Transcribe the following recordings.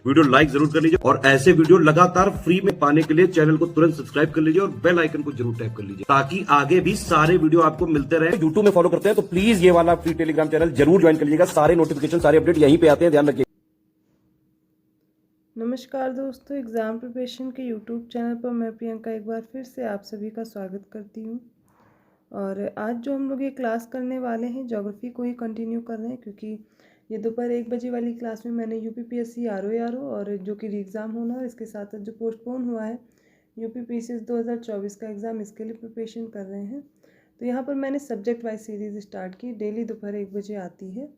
Video like जरूर कर लीजिए और ऐसे वीडियो लगातार फ्री में पाने के लिए चैनल को तुरंत सब्सक्राइब कर लीजिए और बेल आइकन को जरूर टैप कर लीजिए ताकि आगे भी सारे वीडियो आपको मिलते रहे। यूट्यूब में फॉलो करते हैं तो प्लीज ये वाला फ्री टेलीग्राम चैनल जरूर ज्वाइन कर लीजिएगा। सारे नोटिफिकेशन सारे अपडेट यहीं पे आते हैं, ध्यान रखिए। नमस्कार दोस्तों, एग्ज़ाम प्रिपरेशन के यूट्यूब चैनल पर मैं प्रियंका एक बार फिर से आप सभी का स्वागत करती हूँ। और आज जो हम लोग ये क्लास करने वाले हैं ज्योग्राफी को ही कंटिन्यू कर रहे हैं, क्योंकि ये दोपहर 1 बजे वाली क्लास में मैंने यूपीपीएससी आरओ और जो कि री एग्ज़ाम होना और इसके साथ जो पोस्टपोन हुआ है यूपीपीएससी 2024 का एग्ज़ाम, इसके लिए प्रिपरेशन कर रहे हैं। तो यहाँ पर मैंने सब्जेक्ट वाइज सीरीज़ स्टार्ट की, डेली दोपहर 1 बजे आती है।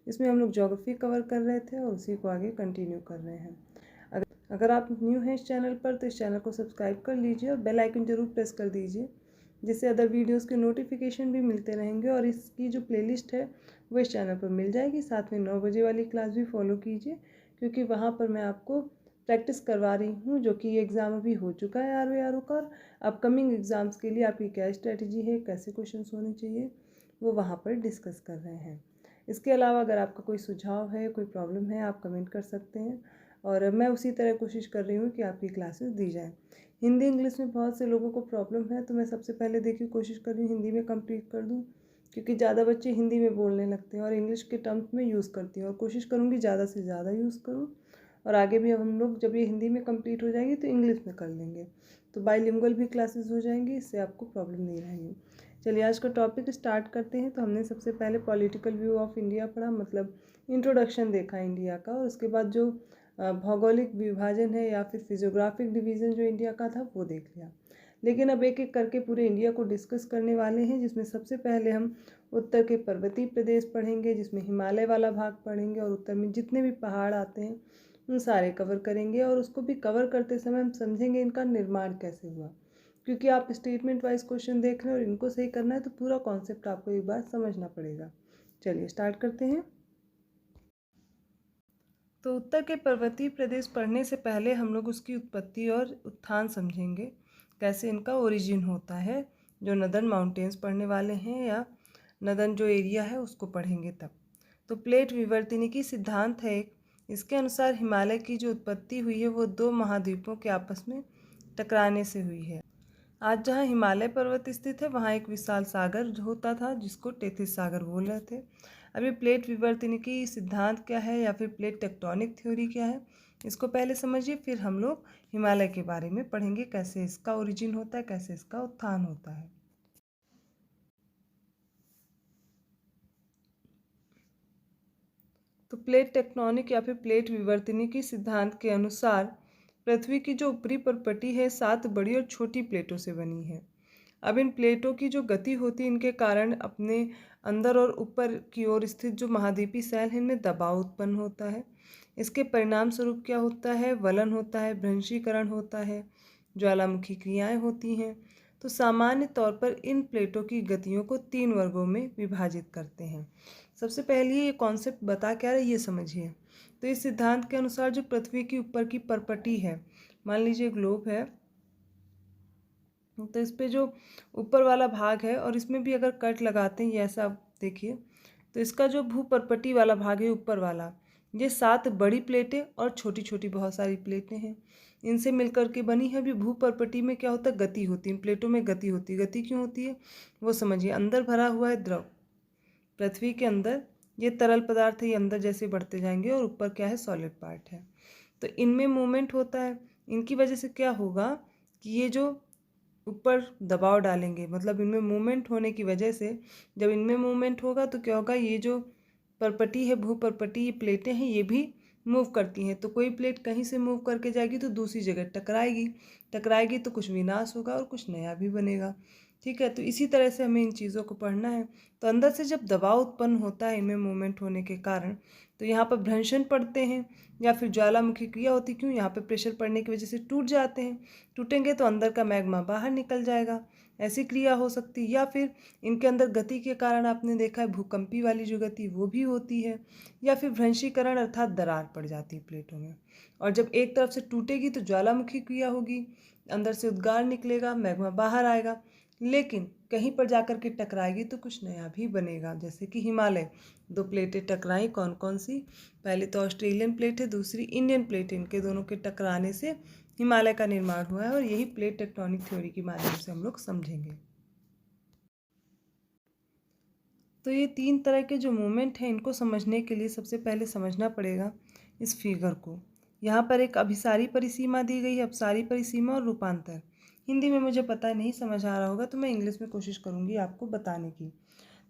इसमें हम लोग ज्योग्राफी कवर कर रहे थे और उसी को आगे कंटिन्यू कर रहे हैं। अगर आप न्यू हैं इस चैनल पर तो इस चैनल को सब्सक्राइब कर लीजिए और बेल आइकन जरूर प्रेस कर दीजिए, जिससे अदर वीडियोस के नोटिफिकेशन भी मिलते रहेंगे। और इसकी जो प्लेलिस्ट है वो इस चैनल पर मिल जाएगी। साथ में 9 बजे वाली क्लास भी फॉलो कीजिए, क्योंकि वहाँ पर मैं आपको प्रैक्टिस करवा रही हूँ, जो कि ये एग्ज़ाम अभी हो चुका है आरओ का। अपकमिंग एग्ज़ाम्स के लिए आपकी क्या स्ट्रैटेजी है, कैसे क्वेश्चन होने चाहिए, वो वहाँ पर डिस्कस कर रहे हैं। इसके अलावा अगर आपका कोई सुझाव है, कोई प्रॉब्लम है, आप कमेंट कर सकते हैं और मैं उसी तरह कोशिश कर रही हूँ कि आपकी क्लासेस दी जाएँ। हिंदी इंग्लिश में बहुत से लोगों को प्रॉब्लम है, तो मैं सबसे पहले देखिए कोशिश कर रही हूँ हिंदी में कंप्लीट कर दूँ, क्योंकि ज़्यादा बच्चे हिंदी में बोलने लगते हैं और इंग्लिश के टर्म्स में यूज़ करती हूँ, और कोशिश करूँगी ज़्यादा से ज़्यादा यूज़ करूँ। और आगे भी हम लोग जब ये हिंदी में कंप्लीट हो जाएगी तो इंग्लिश में कर लेंगे, तो बाईलिंगुअल भी क्लासेस हो जाएंगी, इससे आपको प्रॉब्लम नहीं रहेगी। चलिए आज का टॉपिक स्टार्ट करते हैं। तो हमने सबसे पहले पॉलिटिकल व्यू ऑफ इंडिया पढ़ा, मतलब इंट्रोडक्शन देखा इंडिया का, और उसके बाद जो भौगोलिक विभाजन है या फिर फिजियोग्राफिक डिवीज़न जो इंडिया का था वो देख लिया। लेकिन अब एक एक करके पूरे इंडिया को डिस्कस करने वाले हैं, जिसमें सबसे पहले हम उत्तर के पर्वतीय प्रदेश पढ़ेंगे, जिसमें हिमालय वाला भाग पढ़ेंगे और उत्तर में जितने भी पहाड़ आते हैं उन सारे कवर करेंगे। और उसको भी कवर करते समय हम समझेंगे इनका निर्माण कैसे हुआ, क्योंकि आप स्टेटमेंट वाइज क्वेश्चन देख रहे हैं और इनको सही करना है तो पूरा कॉन्सेप्ट आपको एक बार समझना पड़ेगा। चलिए स्टार्ट करते हैं। तो उत्तर के पर्वतीय प्रदेश पढ़ने से पहले हम लोग उसकी उत्पत्ति और उत्थान समझेंगे, कैसे इनका ओरिजिन होता है। जो नदर्न माउंटेन्स पढ़ने वाले हैं या नदर्न जो एरिया है उसको पढ़ेंगे तब। तो प्लेट विवर्तनिकी सिद्धांत है एक, इसके अनुसार हिमालय की जो उत्पत्ति हुई है वो 2 महाद्वीपों के आपस में टकराने से हुई है। आज जहाँ हिमालय पर्वत स्थित है वहाँ एक विशाल सागर होता था, जिसको टेथिस सागर बोल रहे थे। अभी प्लेट विवर्तनिकी सिद्धांत क्या है या फिर प्लेट टेक्टोनिक थ्योरी क्या है, इसको पहले समझिए, फिर हम लोग हिमालय के बारे में पढ़ेंगे, कैसे इसका ओरिजिन होता है, कैसे इसका उत्थान होता है। तो प्लेट टेक्टोनिक या फिर प्लेट विवर्तनिकी सिद्धांत के अनुसार पृथ्वी की जो ऊपरी परपटी है 7 बड़ी और छोटी प्लेटों से बनी है। अब इन प्लेटों की जो गति होती है, इनके कारण अपने अंदर और ऊपर की ओर स्थित जो महाद्वीपीय शैल है इनमें दबाव उत्पन्न होता है। इसके परिणाम स्वरूप क्या होता है, वलन होता है, भ्रंशीकरण होता है, ज्वालामुखी क्रियाएं होती हैं। तो सामान्य तौर पर इन प्लेटों की गतियों को 3 वर्गों में विभाजित करते हैं। सबसे पहले ये कॉन्सेप्ट बता क्या रहा है ये समझिए। तो इस सिद्धांत के अनुसार जो पृथ्वी की ऊपर की परपटी है, मान लीजिए ग्लोब है, तो इस पे जो ऊपर वाला भाग है और इसमें भी अगर कट लगाते हैं, ये ऐसा आप देखिए, तो इसका जो भूपर्पटी वाला भाग है ऊपर वाला, ये 7 बड़ी प्लेटें और छोटी छोटी बहुत सारी प्लेटें हैं, इनसे मिलकर के बनी है। अभी भूपर्पटी में क्या होता है, गति होती है, इन प्लेटों में गति होती है। गति क्यों होती है वो समझिए। अंदर भरा हुआ है द्रव, पृथ्वी के अंदर ये तरल पदार्थ है, ये अंदर जैसे बढ़ते जाएंगे, और ऊपर क्या है, सॉलिड पार्ट है, तो इनमें मूवमेंट होता है। इनकी वजह से क्या होगा कि ये जो ऊपर दबाव डालेंगे, मतलब इनमें मूवमेंट होने की वजह से, जब इनमें मूवमेंट होगा तो क्या होगा, ये जो परपटी है, भूपर्पटी, ये प्लेटें हैं, ये भी मूव करती हैं। तो कोई प्लेट कहीं से मूव करके जाएगी तो दूसरी जगह टकराएगी तो कुछ विनाश होगा और कुछ नया भी बनेगा। ठीक है, तो इसी तरह से हमें इन चीज़ों को पढ़ना है। तो अंदर से जब दबाव उत्पन्न होता है इनमें मूवमेंट होने के कारण, तो यहाँ पर भ्रंशन पड़ते हैं या फिर ज्वालामुखी क्रिया होती। क्यों, यहाँ पे प्रेशर पड़ने की वजह से टूट जाते हैं, टूटेंगे तो अंदर का मैग्मा बाहर निकल जाएगा, ऐसी क्रिया हो सकती है। या फिर इनके अंदर गति के कारण आपने देखा है भूकंपी वाली जो गति वो भी होती है, या फिर भ्रंशीकरण अर्थात दरार पड़ जाती है प्लेटों में। और जब एक तरफ से टूटेगी तो ज्वालामुखी क्रिया होगी, अंदर से उद्गार निकलेगा, मैग्मा बाहर आएगा। लेकिन कहीं पर जाकर के टकराएगी तो कुछ नया भी बनेगा। जैसे कि हिमालय, दो प्लेटें टकराई, कौन कौन सी? पहले तो ऑस्ट्रेलियन प्लेट है, दूसरी इंडियन प्लेट है। इनके दोनों के टकराने से हिमालय का निर्माण हुआ है और यही प्लेट टेक्टोनिक थ्योरी के माध्यम से हम लोग समझेंगे। तो ये तीन तरह के जो मूवमेंट हैं, इनको समझने के लिए सबसे पहले समझना पड़ेगा इस फिगर को। यहाँ पर एक अभिसारी परिसीमा दी गई है, अपसारी परिसीमा और रूपांतर। हिंदी में मुझे पता नहीं समझ आ रहा होगा, तो मैं इंग्लिश में कोशिश करूँगी आपको बताने की।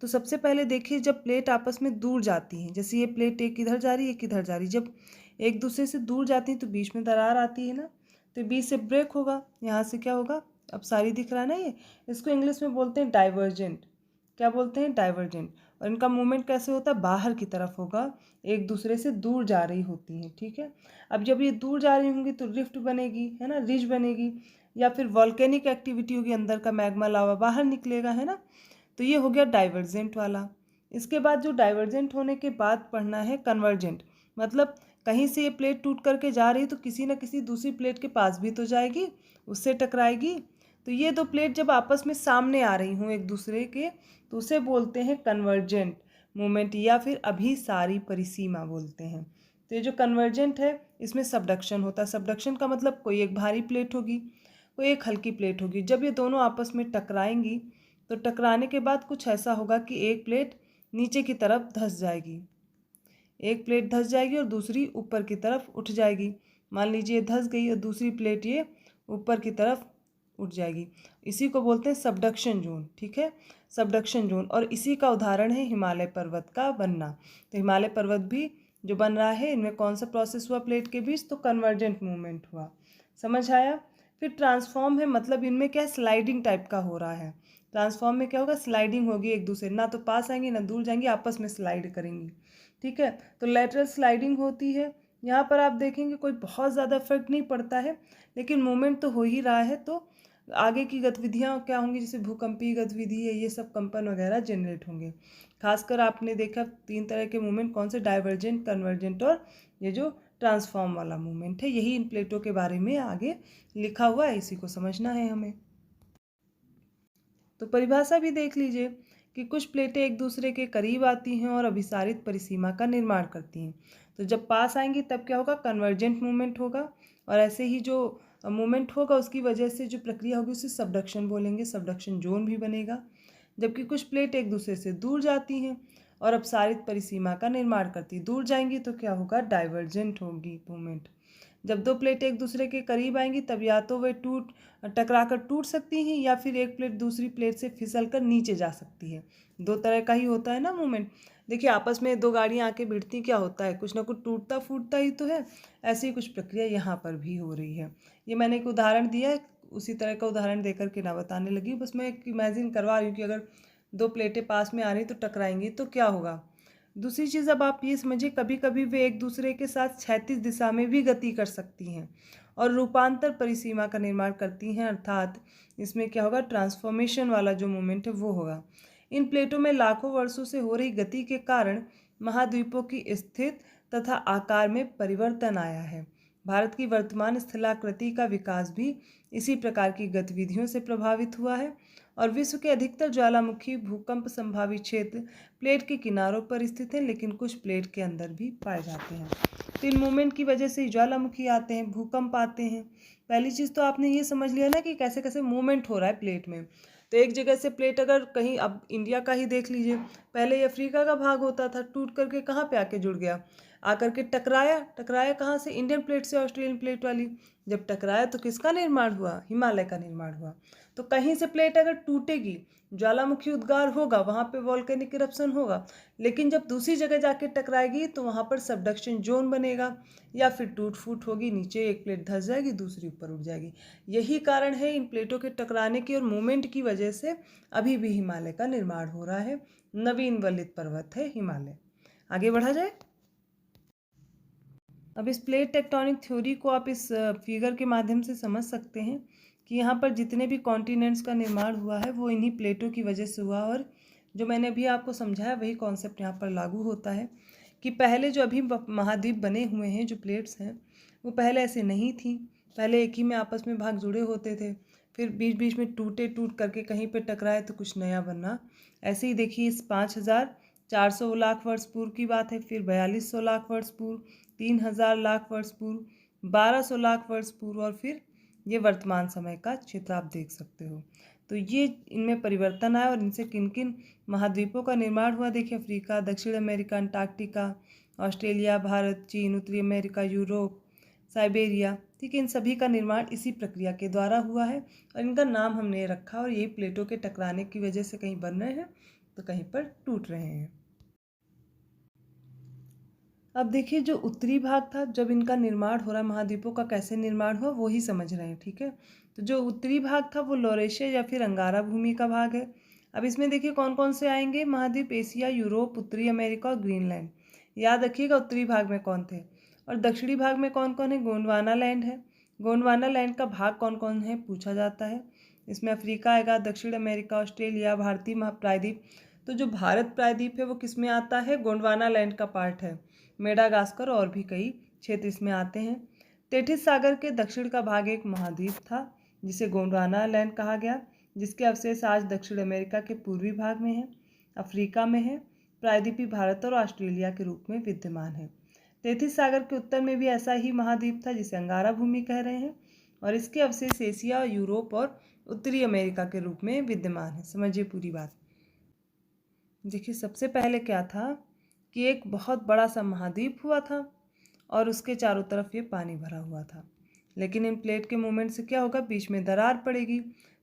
तो सबसे पहले देखिए, जब प्लेट आपस में दूर जाती हैं, जैसे ये प्लेट एक इधर जा रही है, एक इधर जा रही है, जब एक दूसरे से दूर जाती हैं तो बीच में दरार आती है ना, तो बीच से ब्रेक होगा। यहाँ से क्या होगा? अपसारी दिख रहा है ना ये, इसको इंग्लिश में बोलते हैं डाइवर्जेंट। क्या बोलते हैं? डाइवर्जेंट। और इनका मूवमेंट कैसे होता है? बाहर की तरफ होगा, एक दूसरे से दूर जा रही होती हैं, ठीक है। अब जब ये दूर जा रही होंगी तो रिफ्ट बनेगी, है ना, रिज बनेगी, या फिर वॉल्केनिक एक्टिविटी होगी, अंदर का मैग्मा लावा बाहर निकलेगा, है ना। तो ये हो गया डाइवर्जेंट वाला। इसके बाद जो डाइवर्जेंट होने के बाद पढ़ना है कन्वर्जेंट। मतलब कहीं से ये प्लेट टूट करके जा रही तो किसी न किसी दूसरी प्लेट के पास भी तो जाएगी, उससे टकराएगी। तो ये दो प्लेट जब आपस में सामने आ रही हों एक दूसरे के, तो उसे बोलते हैं कन्वर्जेंट मूवमेंट, या फिर अभिसारी परिसीमा बोलते हैं। तो ये जो कन्वर्जेंट है, इसमें सबडक्शन होता है। सबडक्शन का मतलब कोई एक भारी प्लेट होगी, कोई एक हल्की प्लेट होगी। जब ये दोनों आपस में टकराएंगी तो टकराने के बाद कुछ ऐसा होगा कि एक प्लेट नीचे की तरफ धंस जाएगी, एक प्लेट धंस जाएगी और दूसरी ऊपर की तरफ उठ जाएगी। मान लीजिए धंस गई और दूसरी प्लेट ये ऊपर की तरफ उठ जाएगी। इसी को बोलते हैं सबडक्शन जोन, ठीक है, सबडक्शन जोन। और इसी का उदाहरण है हिमालय पर्वत का बनना। तो हिमालय पर्वत भी जो बन रहा है, इनमें कौन सा प्रोसेस हुआ प्लेट के बीच? तो कन्वर्जेंट मूवमेंट हुआ। समझ आया? फिर ट्रांसफॉर्म है, मतलब इनमें क्या स्लाइडिंग टाइप का हो रहा है। ट्रांसफॉर्म में क्या होगा? स्लाइडिंग होगी, एक दूसरे ना तो पास आएंगी ना दूर जाएंगी, आपस में स्लाइड करेंगी, ठीक है। तो लेटरल स्लाइडिंग होती है। यहाँ पर आप देखेंगे कोई बहुत ज़्यादा इफेक्ट नहीं पड़ता है, लेकिन मूवमेंट तो हो ही रहा है। तो आगे की गतिविधियाँ क्या होंगी? जैसे भूकंपीय गतिविधि है, ये सब कंपन वगैरह जनरेट होंगे। खासकर आपने देखा तीन तरह के मूवमेंट कौन से? डाइवर्जेंट, कन्वर्जेंट और ये जो ट्रांसफॉर्म वाला मूवमेंट है। यही इन प्लेटों के बारे में आगे लिखा हुआ है, इसी को समझना है हमें। तो परिभाषा भी देख लीजिए कि कुछ प्लेटें एक दूसरे के करीब आती हैं और अभिसारित परिसीमा का निर्माण करती हैं। तो जब पास आएंगी तब क्या होगा? कन्वर्जेंट मूवमेंट होगा। और ऐसे ही जो मूवमेंट होगा उसकी वजह से जो प्रक्रिया होगी उसे सबडक्शन बोलेंगे, सबडक्शन जोन भी बनेगा। जबकि कुछ प्लेट एक दूसरे से दूर जाती हैं और अपसारित परिसीमा का निर्माण करती, दूर जाएंगी तो क्या होगा? डाइवर्जेंट होगी मूवमेंट। जब दो प्लेट एक दूसरे के करीब आएंगी तब या तो वे टकराकर टूट सकती हैं, या फिर एक प्लेट दूसरी प्लेट से फिसल कर नीचे जा सकती है। दो तरह का ही होता है ना मूवमेंट। देखिए आपस में दो गाड़ियाँ आके भिड़ती, क्या होता है? कुछ ना कुछ टूटता फूटता ही तो है। ऐसी कुछ प्रक्रिया यहाँ पर भी हो रही है। ये मैंने एक उदाहरण दिया है, उसी तरह का उदाहरण देकर के ना बताने लगी, बस मैं एक इमेजिन करवा रही हूँ कि अगर दो प्लेटें पास में आ रही तो टकराएंगी तो क्या होगा। दूसरी चीज़, अब आप ये समझिए, कभी कभी वे एक दूसरे के साथ क्षैतिज दिशा में भी गति कर सकती हैं और रूपांतर परिसीमा का निर्माण करती हैं, अर्थात इसमें क्या होगा? ट्रांसफॉर्मेशन वाला जो मूवमेंट है वो होगा। इन प्लेटों में लाखों वर्षों से हो रही गति के कारण महाद्वीपों की स्थिति तथा आकार में परिवर्तन आया है। भारत की वर्तमान स्थलाकृति का विकास भी इसी प्रकार की गतिविधियों से प्रभावित हुआ है और विश्व के अधिकतर ज्वालामुखी भूकंप संभावित क्षेत्र प्लेट के किनारों पर स्थित हैं, लेकिन कुछ प्लेट के अंदर भी पाए जाते हैं। तो इन मूवमेंट की वजह से ज्वालामुखी आते हैं, भूकंप आते हैं। पहली चीज़ तो आपने ये समझ लिया ना कि कैसे कैसे मूवमेंट हो रहा है प्लेट में। तो एक जगह से प्लेट अगर कहीं, अब इंडिया का ही देख लीजिए, पहले ये अफ्रीका का भाग होता था, टूट करके कहाँ पे आके जुड़ गया? आकर के टकराया। टकराया कहाँ से? इंडियन प्लेट से, ऑस्ट्रेलियन प्लेट वाली। जब टकराया तो किसका निर्माण हुआ? हिमालय का निर्माण हुआ। तो कहीं से प्लेट अगर टूटेगी, ज्वालामुखी उद्गार होगा, वहाँ पे वॉल्केनिक इरप्शन होगा, लेकिन जब दूसरी जगह जाके टकराएगी तो वहाँ पर सबडक्शन जोन बनेगा, या फिर टूट फूट होगी, नीचे एक प्लेट धंस जाएगी, दूसरी ऊपर उठ जाएगी। यही कारण है इन प्लेटों के टकराने की और मूवमेंट की वजह से अभी भी हिमालय का निर्माण हो रहा है। नवीन वलित पर्वत है हिमालय। आगे बढ़ा जाए। अब इस प्लेट टेक्टोनिक थ्योरी को आप इस फिगर के माध्यम से समझ सकते हैं कि यहाँ पर जितने भी कॉन्टिनेंट्स का निर्माण हुआ है वो इन्हीं प्लेटों की वजह से हुआ। और जो मैंने अभी आपको समझाया वही कॉन्सेप्ट यहाँ पर लागू होता है कि पहले जो अभी महाद्वीप बने हुए हैं, जो प्लेट्स हैं, वो पहले ऐसे नहीं थी। पहले एक ही में आपस में भाग जुड़े होते थे, फिर बीच बीच में टूट करके कहीं पे टकराए तो कुछ नया बनना। ऐसे ही देखिए इस 5400 लाख वर्ष पूर्व की बात है, फिर 4200 लाख वर्ष पूर्व, 3000 लाख वर्ष पूर्व, 1200 लाख वर्ष पूर्व और फिर ये वर्तमान समय का चित्र आप देख सकते हो। तो ये इनमें परिवर्तन आया और इनसे किन किन महाद्वीपों का निर्माण हुआ देखिए, अफ्रीका, दक्षिण अमेरिका, अंटार्कटिका, ऑस्ट्रेलिया, भारत, चीन, उत्तरी अमेरिका, यूरोप, साइबेरिया, ठीक है, इन सभी का निर्माण इसी प्रक्रिया के द्वारा हुआ है और इनका नाम हमने रखा और यही प्लेटों के टकराने की वजह से कहीं बन रहे हैं तो कहीं पर टूट रहे हैं। अब देखिए जो उत्तरी भाग था, जब इनका निर्माण हो रहा है, महाद्वीपों का कैसे निर्माण हुआ वो ही समझ रहे हैं, ठीक है। तो जो उत्तरी भाग था वो लॉरेशिया या फिर अंगारा भूमि का भाग है। अब इसमें देखिए कौन कौन से आएंगे महाद्वीप, एशिया, यूरोप, उत्तरी अमेरिका और ग्रीनलैंड। याद रखिएगा उत्तरी भाग में कौन थे। और दक्षिणी भाग में कौन कौन है, गोंडवाना लैंड है। गोंडवाना लैंड का भाग कौन कौन है पूछा जाता है। इसमें अफ्रीका आएगा, दक्षिण अमेरिका, ऑस्ट्रेलिया, भारतीय महाप्रायद्वीप। तो जो भारत प्रायद्वीप है वो किस में आता है, गोंडवाना लैंड का पार्ट है। मेडागास्कर और भी कई क्षेत्र इसमें आते हैं। तेथिस सागर के दक्षिण का भाग एक महाद्वीप था जिसे गोंडवाना लैंड कहा गया, जिसके अवशेष आज दक्षिण अमेरिका के पूर्वी भाग में है, अफ्रीका में है, प्रायद्वीपीय भारत और ऑस्ट्रेलिया के रूप में विद्यमान है। तेथिस सागर के उत्तर में भी ऐसा ही महाद्वीप था जिसे अंगारा भूमि कह रहे हैं और इसके अवशेष एशिया, यूरोप और उत्तरी अमेरिका के रूप में विद्यमान है। समझिए पूरी बात। देखिए सबसे पहले क्या था कि एक बहुत बड़ा सा महाद्वीप हुआ था और उसके चारों तरफ ये पानी भरा हुआ था, लेकिन इन प्लेट के मूवमेंट से क्या होगा, बीच में दरार पड़ेगी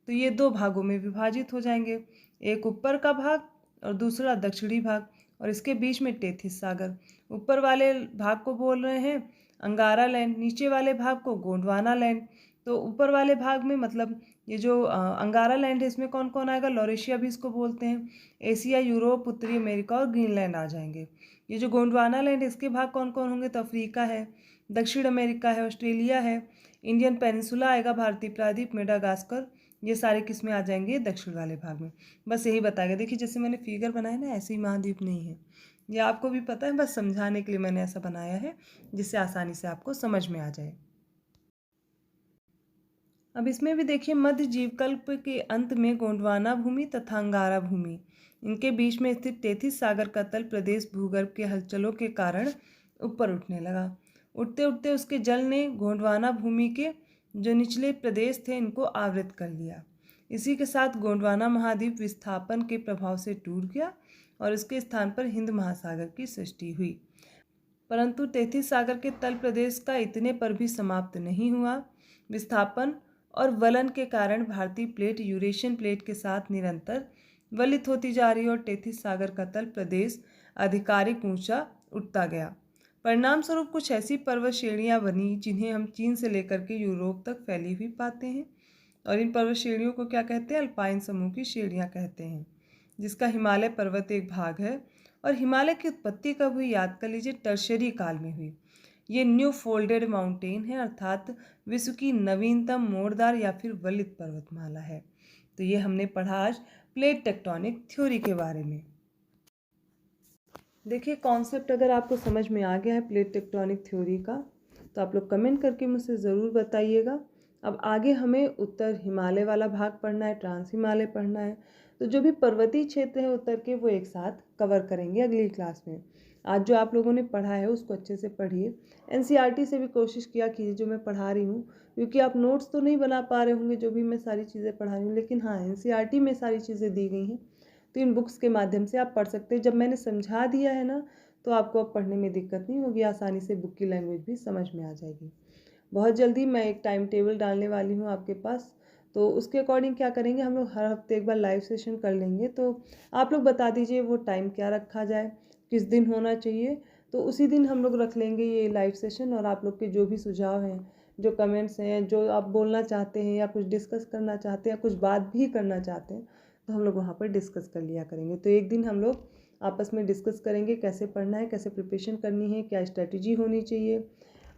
तो ये दो भागों में विभाजित हो जाएंगे, एक ऊपर का भाग और दूसरा दक्षिणी भाग, और इसके बीच में टेथिस सागर। ऊपर वाले भाग को बोल रहे हैं अंगारा लैंड, नीचे वाले भाग को गोंडवाना लैंड। तो ऊपर वाले भाग में मतलब ये जो अंगारा लैंड है इसमें कौन कौन आएगा, लॉरेशिया भी इसको बोलते हैं, एशिया, यूरोप, उत्तरी अमेरिका और ग्रीनलैंड आ जाएंगे। ये जो गोंडवाना लैंड इसके भाग कौन कौन होंगे, तो अफ्रीका है, दक्षिण अमेरिका है, ऑस्ट्रेलिया है, इंडियन पेनिनसुला आएगा, भारतीय प्रायद्वीप, मेडागास्कर, ये सारे किस में आ जाएंगे, दक्षिण वाले भाग में। बस यही बताएगा। देखिए जैसे मैंने फिगर बनाया ना, ऐसे ही महाद्वीप नहीं है, ये आपको भी पता है, बस समझाने के लिए मैंने ऐसा बनाया है जिससे आसानी से आपको समझ में आ जाए। अब इसमें भी देखिए मध्य जीवकल्प के अंत में गोंडवाना भूमि तथा अंगारा भूमि, इनके बीच में स्थित तेथिस सागर का तल प्रदेश भूगर्भ के हलचलों के कारण ऊपर उठने लगा। उठते उठते उसके जल ने गोंडवाना भूमि के जो निचले प्रदेश थे इनको आवृत कर लिया। इसी के साथ गोंडवाना महाद्वीप विस्थापन के प्रभाव से टूट गया और उसके स्थान पर हिंद महासागर की सृष्टि हुई। परंतु तेथिस सागर के तल प्रदेश का इतने पर भी समाप्त नहीं हुआ। विस्थापन और वलन के कारण भारतीय प्लेट यूरेशियन प्लेट के साथ निरंतर वलित होती जा रही और तेथिस सागर का तल प्रदेश आधिकारिक ऊंचा उठता गया। परिणाम स्वरूप कुछ ऐसी पर्वत श्रेणियां बनी जिन्हें हम चीन से लेकर के यूरोप तक फैली हुई पाते हैं और इन पर्वत श्रेणियों को क्या कहते हैं, अल्पाइन समूह की श्रेणियां कहते हैं, जिसका हिमालय पर्वत एक भाग है। और हिमालय की उत्पत्ति कब हुई, याद कर लीजिए, टर्शरी काल में हुई। ये न्यू फोल्डेड माउंटेन है, अर्थात विश्व की नवीनतम मोड़दार या फिर वलित पर्वतमाला है। तो ये हमने पढ़ा आज प्लेट टेक्टोनिक थ्योरी के बारे में। देखिए कॉन्सेप्ट अगर आपको समझ में आ गया है प्लेट टेक्टोनिक थ्योरी का तो आप लोग कमेंट करके मुझसे ज़रूर बताइएगा। अब आगे हमें उत्तर हिमालय वाला भाग पढ़ना है, ट्रांस हिमालय पढ़ना है, तो जो भी पर्वतीय क्षेत्र है उत्तर के वो एक साथ कवर करेंगे अगली क्लास में। आज जो आप लोगों ने पढ़ा है उसको अच्छे से पढ़िए। एनसीईआरटी से भी कोशिश किया कीजिए जो मैं पढ़ा रही हूँ, क्योंकि आप नोट्स तो नहीं बना पा रहे होंगे जो भी मैं सारी चीज़ें पढ़ा रही हूँ, लेकिन हाँ एनसीईआरटी में सारी चीज़ें दी गई हैं तो इन बुक्स के माध्यम से आप पढ़ सकते हैं। जब मैंने समझा दिया है ना तो आपको अब पढ़ने में दिक्कत नहीं होगी, आसानी से बुक की लैंग्वेज भी समझ में आ जाएगी। बहुत जल्दी मैं एक टाइम टेबल डालने वाली हूँ आपके पास, तो उसके अकॉर्डिंग क्या करेंगे हम लोग, हर हफ्ते एक बार लाइव सेशन कर लेंगे। तो आप लोग बता दीजिए वो टाइम क्या रखा जाए, किस दिन होना चाहिए, तो उसी दिन हम लोग रख लेंगे ये लाइव सेशन। और आप लोग के जो भी सुझाव हैं, जो कमेंट्स हैं, जो आप बोलना चाहते हैं या कुछ डिस्कस करना चाहते हैं या कुछ बात भी करना चाहते हैं तो हम लोग वहाँ पर डिस्कस कर लिया करेंगे। तो एक दिन हम लोग आपस में डिस्कस करेंगे कैसे पढ़ना है, कैसे प्रिपरेशन करनी है, क्या स्ट्रेटजी होनी चाहिए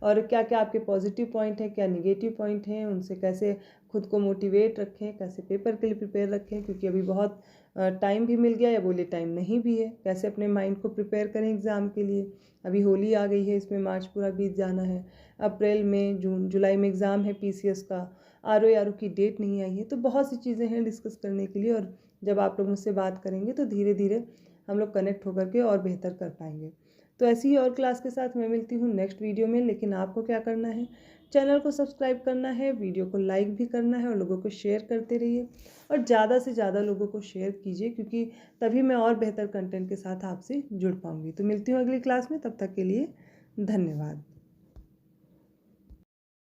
और क्या क्या आपके पॉजिटिव पॉइंट हैं, क्या निगेटिव पॉइंट हैं, उनसे कैसे खुद को मोटिवेट रखें, कैसे पेपर के लिए प्रिपेयर रखें, क्योंकि अभी बहुत टाइम भी मिल गया या बोले टाइम नहीं भी है, कैसे अपने माइंड को प्रिपेयर करें एग्ज़ाम के लिए। अभी होली आ गई है, इसमें मार्च पूरा बीत जाना है, अप्रैल में जून जुलाई में एग्ज़ाम है पीसीएस का, RO की डेट नहीं आई है। तो बहुत सी चीज़ें हैं डिस्कस करने के लिए, और जब आप लोग मुझसे बात करेंगे तो धीरे धीरे हम लोग कनेक्ट होकर के और बेहतर कर पाएंगे। तो ऐसी ही और क्लास के साथ मैं मिलती हूँ नेक्स्ट वीडियो में। लेकिन आपको क्या करना है, चैनल को सब्सक्राइब करना है, वीडियो को लाइक भी करना है और लोगों को शेयर करते रहिए, और ज़्यादा से ज़्यादा लोगों को शेयर कीजिए, क्योंकि तभी मैं और बेहतर कंटेंट के साथ आपसे जुड़ पाऊँगी। तो मिलती हूँ अगली क्लास में, तब तक के लिए धन्यवाद।